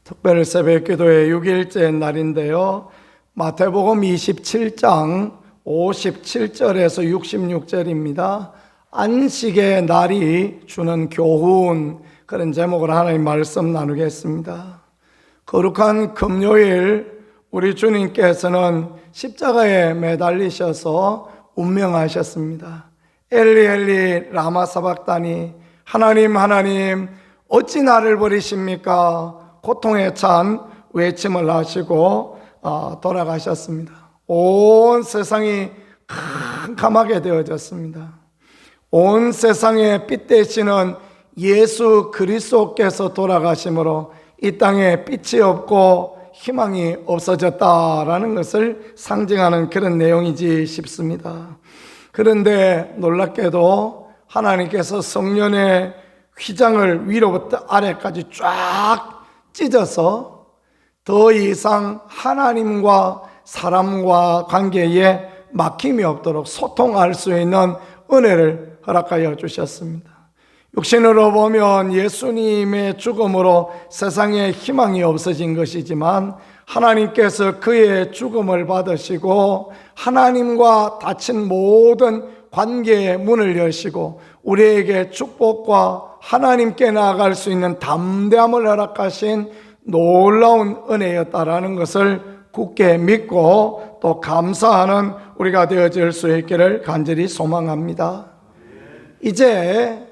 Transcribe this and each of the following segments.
특별 새벽기도의 6일째 날인데요. 마태복음 27장 57절에서 66절입니다. 안식의 날이 주는 교훈, 그런 제목으로 하나님 말씀 나누겠습니다. 거룩한 금요일 우리 주님께서는 십자가에 매달리셔서 운명하셨습니다. 엘리 엘리 라마 사박다니, 하나님 하나님 어찌 나를 버리십니까? 고통에 찬 외침을 하시고 돌아가셨습니다. 온 세상이 캄캄하게 되어졌습니다. 온 세상에 빛 되시는 예수 그리스도께서 돌아가심으로 이 땅에 빛이 없고 희망이 없어졌다라는 것을 상징하는 그런 내용이지 싶습니다. 그런데 놀랍게도 하나님께서 성령의 휘장을 위로부터 아래까지 쫙 찢어서 더 이상 하나님과 사람과 관계에 막힘이 없도록 소통할 수 있는 은혜를 허락하여 주셨습니다. 육신으로 보면 예수님의 죽음으로 세상에 희망이 없어진 것이지만 하나님께서 그의 죽음을 받으시고 하나님과 닫힌 모든 관계의 문을 여시고 우리에게 축복과 하나님께 나아갈 수 있는 담대함을 허락하신 놀라운 은혜였다라는 것을 굳게 믿고 또 감사하는 우리가 되어질 수 있기를 간절히 소망합니다. 이제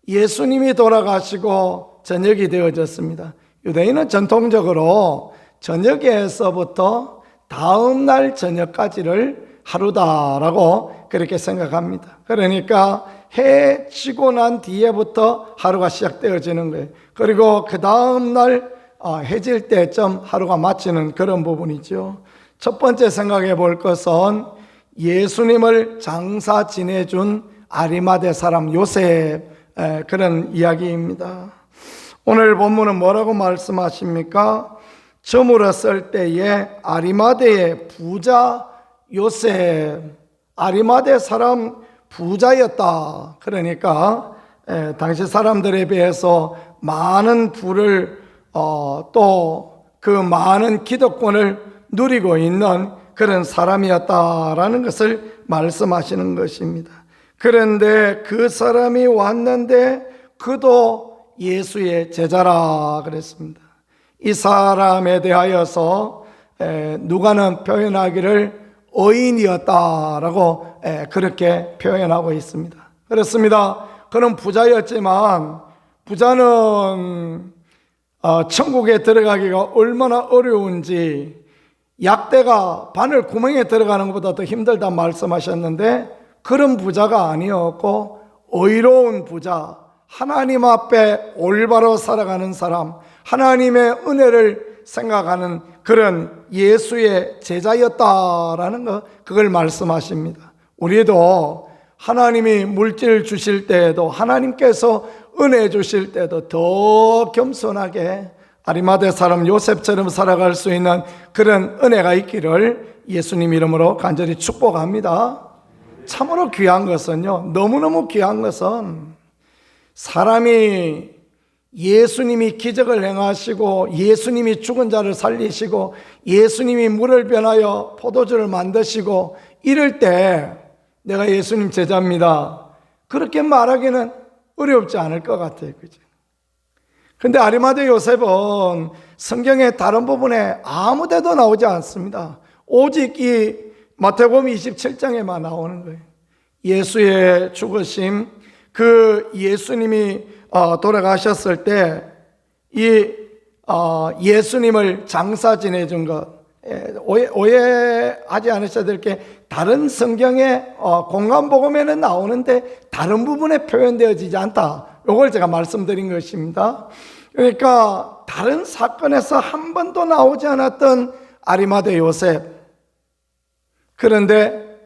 예수님이 돌아가시고 저녁이 되어졌습니다. 유대인은 전통적으로 저녁에서부터 다음 날 저녁까지를 하루다라고 그렇게 생각합니다. 그러니까 해 지고 난 뒤에부터 하루가 시작되어지는 거예요. 그리고 그 다음 날 해질 때쯤 하루가 마치는 그런 부분이죠. 첫 번째 생각해 볼 것은 예수님을 장사 지내준 아리마대 사람 요셉, 그런 이야기입니다. 오늘 본문은 뭐라고 말씀하십니까? 저물었을 때에 아리마대의 부자 요셉, 아리마대 사람 부자였다. 그러니까 당시 사람들에 비해서 많은 부를 또 그 많은 기득권을 누리고 있는 그런 사람이었다라는 것을 말씀하시는 것입니다. 그런데 그 사람이 왔는데 그도 예수의 제자라 그랬습니다. 이 사람에 대하여서 누가는 표현하기를 의인이었다라고 그렇게 표현하고 있습니다. 그렇습니다. 그는 부자였지만 부자는 천국에 들어가기가 얼마나 어려운지 약대가 바늘 구멍에 들어가는 것보다 더 힘들다 말씀하셨는데 그런 부자가 아니었고 의로운 부자, 하나님 앞에 올바로 살아가는 사람, 하나님의 은혜를 생각하는 그런 예수의 제자였다라는 것, 그걸 말씀하십니다. 우리도 하나님이 물질 주실 때에도 하나님께서 은혜 주실 때도 더 겸손하게 아리마대 사람 요셉처럼 살아갈 수 있는 그런 은혜가 있기를 예수님 이름으로 간절히 축복합니다. 참으로 귀한 것은요, 너무너무 귀한 것은 사람이 예수님이 기적을 행하시고 예수님이 죽은 자를 살리시고 예수님이 물을 변하여 포도주를 만드시고 이럴 때 내가 예수님 제자입니다, 그렇게 말하기는 어렵지 않을 것 같아요. 그죠? 근데 아리마대 요셉은 성경의 다른 부분에 아무 데도 나오지 않습니다. 오직 이 마태복음 27장에만 나오는 거예요. 예수의 죽으심, 그 예수님이 돌아가셨을 때 이 예수님을 장사 지내준 것, 오해하지 않으셔야 될 게 다른 성경의 공간복음에는 나오는데 다른 부분에 표현되어지지 않다. 이걸 제가 말씀드린 것입니다. 그러니까 다른 사건에서 한 번도 나오지 않았던 아리마대 요셉, 그런데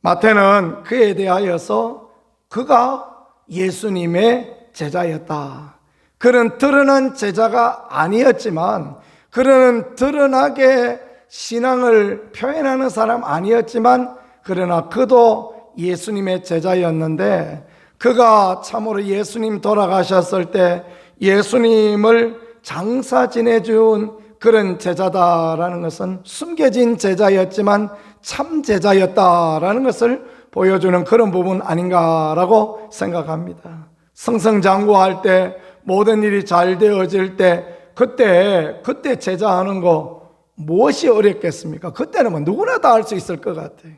마태는 그에 대하여서 그가 예수님의 제자였다. 그는 드러난 제자가 아니었지만, 그는 드러나게 신앙을 표현하는 사람 아니었지만, 그러나 그도 예수님의 제자였는데, 그가 참으로 예수님 돌아가셨을 때 예수님을 장사 지내준 그런 제자다라는 것은 숨겨진 제자였지만 참 제자였다라는 것을 보여주는 그런 부분 아닌가라고 생각합니다. 승승장구할 때, 모든 일이 잘 되어질 때, 그때 제자하는 거 무엇이 어렵겠습니까? 그때는 뭐 누구나 다 할 수 있을 것 같아요.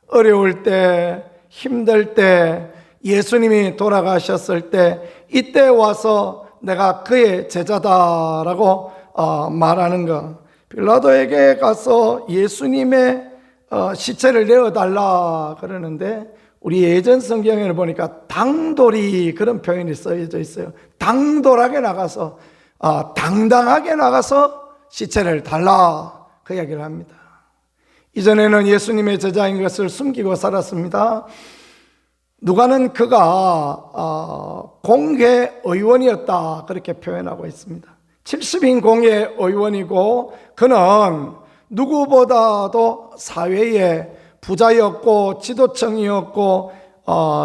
어려울 때, 힘들 때, 예수님이 돌아가셨을 때, 이때 와서 내가 그의 제자다라고 말하는 것. 빌라도에게 가서 예수님의 시체를 내어달라 그러는데, 우리 예전 성경에는 보니까 당돌이 그런 표현이 써져 있어요. 당돌하게 나가서, 당당하게 나가서 시체를 달라, 그 이야기를 합니다. 이전에는 예수님의 제자인 것을 숨기고 살았습니다. 누가는 그가 공회의원이었다 그렇게 표현하고 있습니다. 70인 공회의원이고 그는 누구보다도 사회의 부자였고 지도층이었고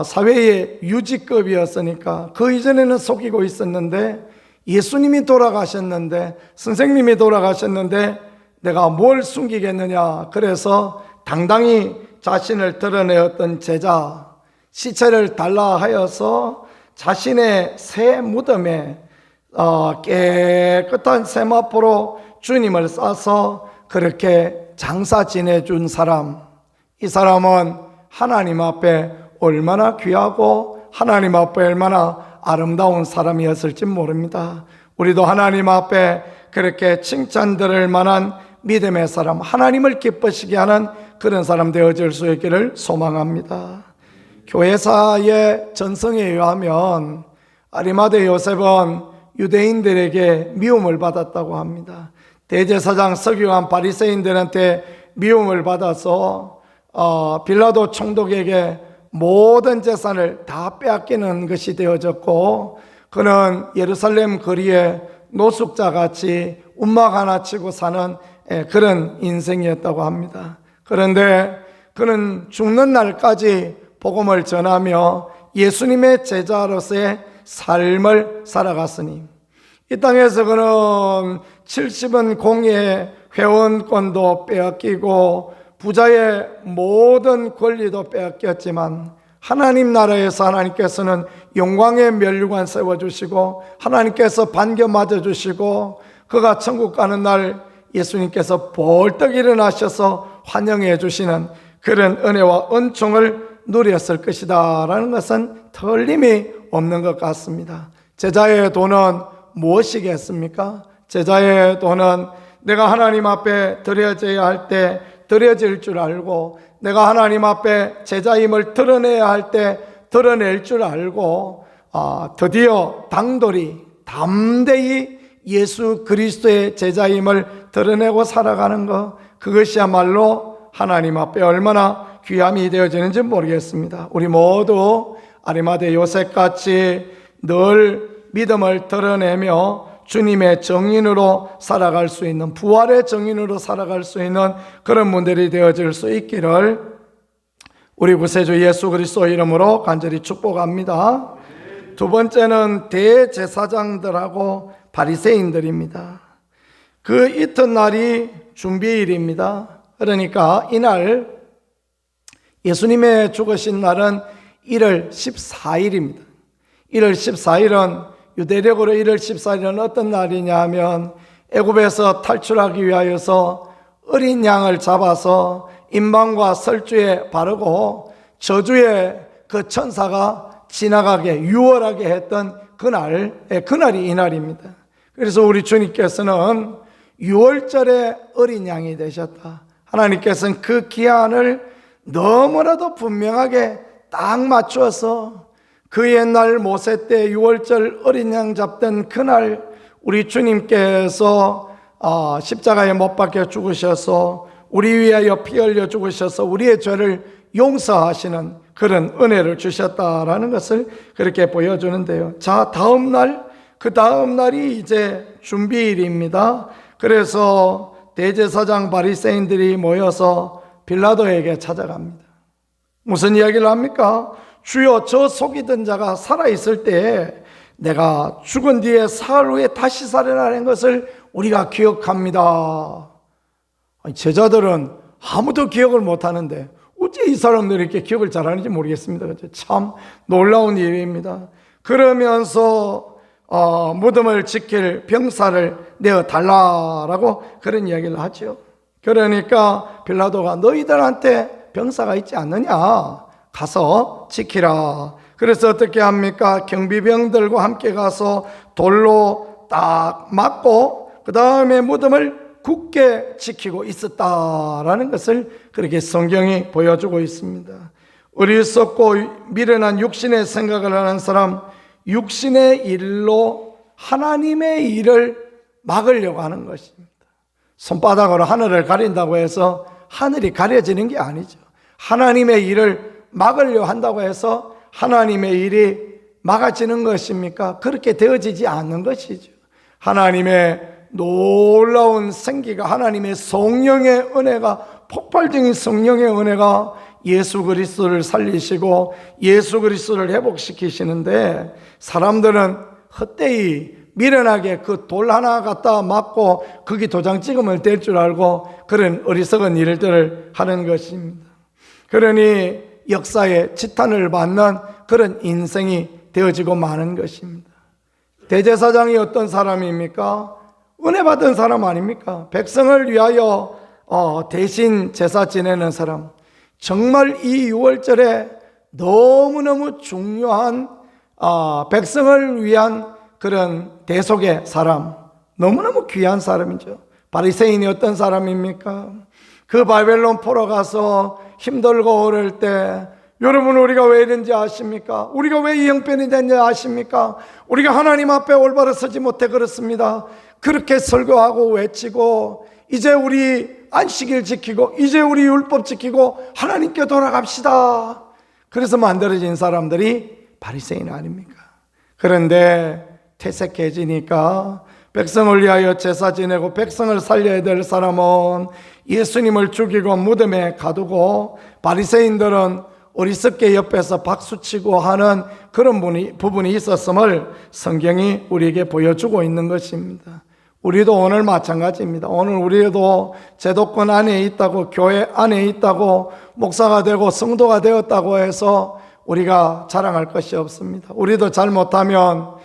사회의 유지급이었으니까 그 이전에는 속이고 있었는데, 예수님이 돌아가셨는데, 선생님이 돌아가셨는데 내가 뭘 숨기겠느냐, 그래서 당당히 자신을 드러내었던 제자, 시체를 달라 하여서 자신의 새 무덤에 깨끗한 세마포로 주님을 싸서 그렇게 장사 지내준 사람, 이 사람은 하나님 앞에 얼마나 귀하고 하나님 앞에 얼마나 아름다운 사람이었을지 모릅니다. 우리도 하나님 앞에 그렇게 칭찬드릴 만한 믿음의 사람, 하나님을 기쁘시게 하는 그런 사람 되어질 수 있기를 소망합니다. 교회사의 전성에 의하면 아리마대 요셉은 유대인들에게 미움을 받았다고 합니다. 대제사장 서기관 바리새인들한테 미움을 받아서 빌라도 총독에게 모든 재산을 다 빼앗기는 것이 되어졌고, 그는 예루살렘 거리에 노숙자같이 움막 하나 치고 사는 그런 인생이었다고 합니다. 그런데 그는 죽는 날까지 복음을 전하며 예수님의 제자로서의 삶을 살아갔으니, 이 땅에서 그는 70은 공의 회원권도 빼앗기고 부자의 모든 권리도 빼앗겼지만, 하나님 나라에서 하나님께서는 영광의 면류관 세워주시고 하나님께서 반겨 맞아주시고, 그가 천국 가는 날 예수님께서 벌떡 일어나셔서 환영해 주시는 그런 은혜와 은총을 누렸을 것이다 라는 것은 틀림이 없는 것 같습니다. 제자의 돈은 무엇이겠습니까? 제자의 돈은 내가 하나님 앞에 드려져야 할 때 드려질 줄 알고, 내가 하나님 앞에 제자임을 드러내야 할 때 드러낼 줄 알고, 드디어 당돌이 담대히 예수 그리스도의 제자임을 드러내고 살아가는 것, 그것이야말로 하나님 앞에 얼마나 귀함이 되어지는지 모르겠습니다. 우리 모두 아리마대 요셉같이 늘 믿음을 드러내며 주님의 정인으로 살아갈 수 있는, 부활의 정인으로 살아갈 수 있는 그런 분들이 되어질 수 있기를 우리 구세주 예수 그리스도 이름으로 간절히 축복합니다. 두 번째는 대제사장들하고 바리새인들입니다. 그 이튿날이 준비일입니다. 그러니까 이날 예수님의 죽으신 날은 1월 14일입니다. 1월 14일은 유대력으로 1월 14일은 어떤 날이냐 하면, 애굽에서 탈출하기 위하여서 어린 양을 잡아서 임방과 설주에 바르고 저주의 그 천사가 지나가게 유월하게 했던 그날이 이날입니다. 그래서 우리 주님께서는 유월절에 어린 양이 되셨다. 하나님께서는 그 기한을 너무나도 분명하게 딱 맞추어서 그 옛날 모세 때 유월절 어린 양 잡던 그날 우리 주님께서 십자가에 못 박혀 죽으셔서 우리 위하여 피 흘려 죽으셔서 우리의 죄를 용서하시는 그런 은혜를 주셨다라는 것을 그렇게 보여주는데요. 자, 그 다음 날이 이제 준비일입니다. 그래서 대제사장 바리새인들이 모여서 빌라도에게 찾아갑니다. 무슨 이야기를 합니까? 주여, 저 속이던 자가 살아있을 때 내가 죽은 뒤에 사흘 후에 다시 살아나는 것을 우리가 기억합니다. 제자들은 아무도 기억을 못하는데 어째 이 사람들이 이렇게 기억을 잘하는지 모르겠습니다. 참 놀라운 일입니다. 그러면서 무덤을 지킬 병사를 내어달라라고 그런 이야기를 하죠. 그러니까 빌라도가 너희들한테 병사가 있지 않느냐? 가서 지키라. 그래서 어떻게 합니까? 경비병들과 함께 가서 돌로 딱 맞고 그 다음에 무덤을 굳게 지키고 있었다라는 것을 그렇게 성경이 보여주고 있습니다. 어리석고 미련한 육신의 생각을 하는 사람, 육신의 일로 하나님의 일을 막으려고 하는 것입니다. 손바닥으로 하늘을 가린다고 해서 하늘이 가려지는 게 아니죠. 하나님의 일을 막으려고 한다고 해서 하나님의 일이 막아지는 것입니까? 그렇게 되어지지 않는 것이죠. 하나님의 놀라운 생기가, 하나님의 성령의 은혜가, 폭발적인 성령의 은혜가 예수 그리스도를 살리시고 예수 그리스도를 회복시키시는데, 사람들은 헛되이 미련하게 그 돌 하나 갖다 맞고 거기 도장 찍으면 될 줄 알고 그런 어리석은 일들을 하는 것입니다. 그러니 역사에 지탄을 받는 그런 인생이 되어지고 마는 것입니다. 대제사장이 어떤 사람입니까? 은혜 받은 사람 아닙니까? 백성을 위하여 대신 제사 지내는 사람. 정말 이 6월절에 너무너무 중요한 백성을 위한 그런 대속의 사람, 너무너무 귀한 사람이죠. 바리새인이 어떤 사람입니까? 그 바벨론 포로 가서 힘들고 어릴 때, 여러분 우리가 왜 이런지 아십니까? 우리가 왜 이 형편이 된지 아십니까? 우리가 하나님 앞에 올바로 서지 못해 그렇습니다. 그렇게 설교하고 외치고 이제 우리 안식일 지키고 이제 우리 율법 지키고 하나님께 돌아갑시다. 그래서 만들어진 사람들이 바리새인 아닙니까? 그런데 퇴색해지니까 백성을 위하여 제사 지내고 백성을 살려야 될 사람은 예수님을 죽이고 무덤에 가두고, 바리새인들은 어리석게 옆에서 박수치고 하는 그런 부분이 있었음을 성경이 우리에게 보여주고 있는 것입니다. 우리도 오늘 마찬가지입니다. 오늘 우리도 제도권 안에 있다고, 교회 안에 있다고, 목사가 되고 성도가 되었다고 해서 우리가 자랑할 것이 없습니다. 우리도 잘못하면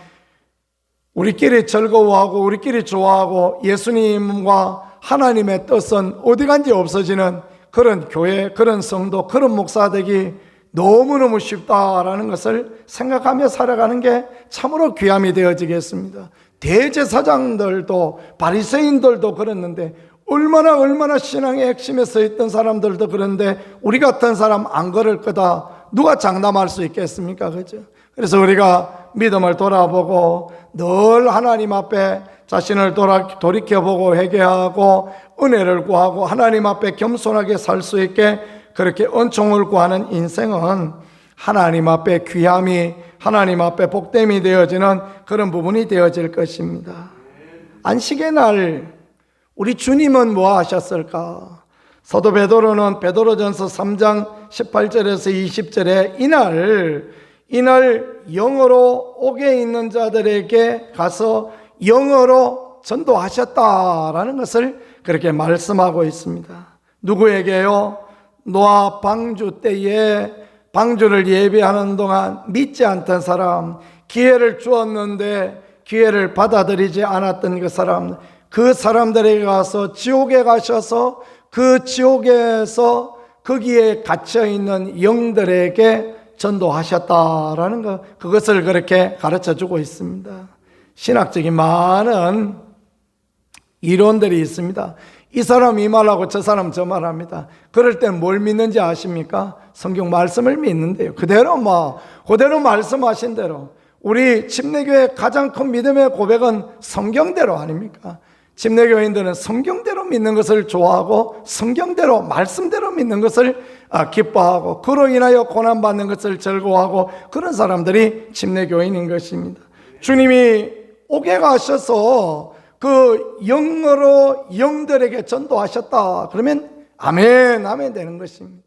우리끼리 즐거워하고 우리끼리 좋아하고 예수님과 하나님의 뜻은 어디 간지 없어지는 그런 교회, 그런 성도, 그런 목사 되기 너무너무 쉽다라는 것을 생각하며 살아가는 게 참으로 귀함이 되어지겠습니다. 대제사장들도 바리새인들도 그랬는데 얼마나 신앙의 핵심에 서 있던 사람들도 그런데 우리 같은 사람 안 그럴 거다 누가 장담할 수 있겠습니까? 그죠? 그래서 우리가 믿음을 돌아보고 늘 하나님 앞에 자신을 돌이켜보고 회개하고 은혜를 구하고 하나님 앞에 겸손하게 살 수 있게 그렇게 은총을 구하는 인생은 하나님 앞에 귀함이, 하나님 앞에 복됨이 되어지는 그런 부분이 되어질 것입니다. 안식의 날 우리 주님은 뭐 하셨을까? 사도 베드로는 베드로전서 3장 18절에서 20절에 이날 영으로 옥에 있는 자들에게 가서 영으로 전도하셨다라는 것을 그렇게 말씀하고 있습니다. 누구에게요? 노아 방주 때에 방주를 예비하는 동안 믿지 않던 사람, 기회를 주었는데 기회를 받아들이지 않았던 그 사람들에게 가서 지옥에 가셔서 그 지옥에서 거기에 갇혀있는 영들에게 전도하셨다라는 것, 그것을 그렇게 가르쳐주고 있습니다. 신학적인 많은 이론들이 있습니다. 이 사람 이 말하고 저 사람 저 말합니다. 그럴 땐 뭘 믿는지 아십니까? 성경 말씀을 믿는데요. 그대로 말씀하신 대로 우리 침례교회 가장 큰 믿음의 고백은 성경대로 아닙니까? 침례교인들은 성경대로 믿는 것을 좋아하고 성경대로 말씀대로 믿는 것을 기뻐하고 그로 인하여 고난받는 것을 즐거워하고 그런 사람들이 침례교인인 것입니다. 주님이 옥에 가셔서 그 영으로 영들에게 전도하셨다 그러면 아멘 되는 것입니다.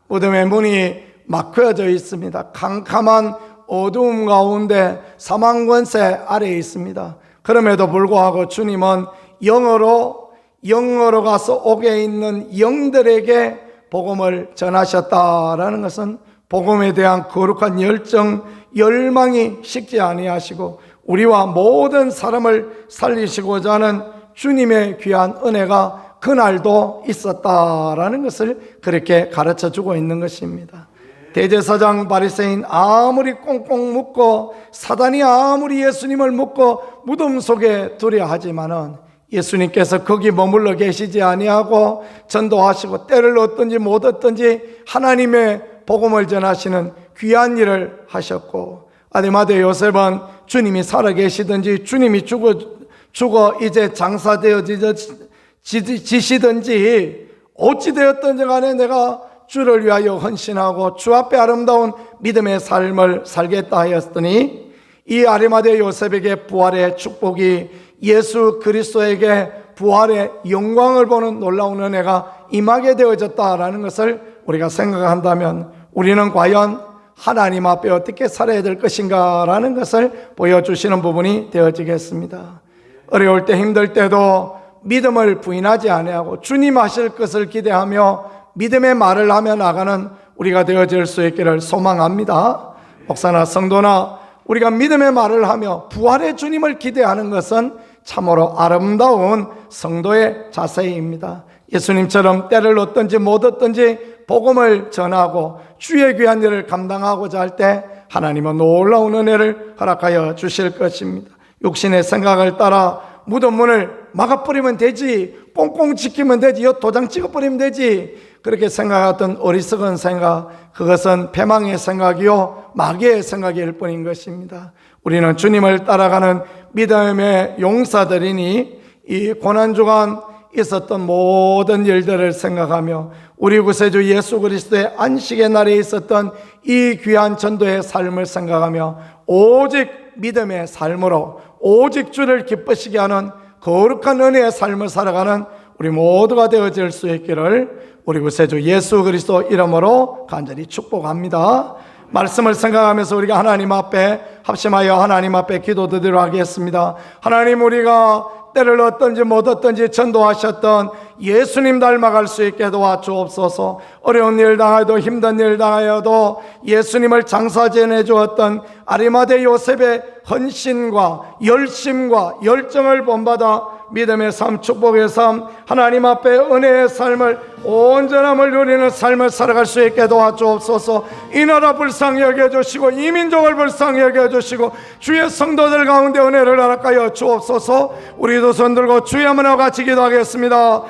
무덤의 문이 막혀져 있습니다. 캄캄한 어두움 가운데 사망 권세 아래에 있습니다. 그럼에도 불구하고 주님은 영으로 가서 옥에 있는 영들에게 복음을 전하셨다라는 것은 복음에 대한 거룩한 열정, 열망이 식지 아니하시고 우리와 모든 사람을 살리시고자 하는 주님의 귀한 은혜가 그날도 있었다라는 것을 그렇게 가르쳐 주고 있는 것입니다. 대제사장 바리새인 아무리 꽁꽁 묶고 사단이 아무리 예수님을 묶고 무덤 속에 두려 하지만은 예수님께서 거기 머물러 계시지 아니하고 전도하시고 때를 얻든지 못 얻든지 하나님의 복음을 전하시는 귀한 일을 하셨고, 아리마대 요셉은 주님이 살아계시든지 주님이 죽어 이제 장사되어지시든지 어찌 되었든지 간에 내가 주를 위하여 헌신하고 주 앞에 아름다운 믿음의 삶을 살겠다 하였더니, 이 아리마대 요셉에게 부활의 축복이 예수 그리스도에게 부활의 영광을 보는 놀라운 은혜가 임하게 되어졌다라는 것을 우리가 생각한다면 우리는 과연 하나님 앞에 어떻게 살아야 될 것인가 라는 것을 보여주시는 부분이 되어지겠습니다. 어려울 때 힘들 때도 믿음을 부인하지 아니하고 주님 하실 것을 기대하며 믿음의 말을 하며 나가는 우리가 되어질 수 있기를 소망합니다. 목사나 성도나 우리가 믿음의 말을 하며 부활의 주님을 기대하는 것은 참으로 아름다운 성도의 자세입니다. 예수님처럼 때를 얻든지 못 얻든지 복음을 전하고 주의 귀한 일을 감당하고자 할 때 하나님은 놀라운 은혜를 허락하여 주실 것입니다. 육신의 생각을 따라 무덤 문을 막아버리면 되지, 꽁꽁 지키면 되지, 도장 찍어버리면 되지, 그렇게 생각했던 어리석은 생각, 그것은 패망의 생각이요 마귀의 생각일 뿐인 것입니다. 우리는 주님을 따라가는 믿음의 용사들이니 이 고난주간 있었던 모든 일들을 생각하며 우리 구세주 예수 그리스도의 안식의 날에 있었던 이 귀한 전도의 삶을 생각하며 오직 믿음의 삶으로 오직 주를 기쁘시게 하는 거룩한 은혜의 삶을 살아가는 우리 모두가 되어질 수 있기를 우리 구세주 예수 그리스도 이름으로 간절히 축복합니다. 말씀을 생각하면서 우리가 하나님 앞에 합심하여 하나님 앞에 기도드리도록 하겠습니다. 하나님, 우리가 때를 얻든지 못 얻든지 전도하셨던 예수님 닮아갈 수 있게 도와주옵소서. 어려운 일 당하여도 힘든 일 당하여도 예수님을 장사 지내주었던 아리마대 요셉의 헌신과 열심과 열정을 본받아 믿음의 삶, 축복의 삶, 하나님 앞에 은혜의 삶을, 온전함을 누리는 삶을 살아갈 수 있게 도와주옵소서. 이 나라 불쌍히 여겨주시고 이 민족을 불쌍히 여겨주시고 주의 성도들 가운데 은혜를 허락하여 주옵소서. 우리도 손들고 주의 문화 같이 기도하겠습니다.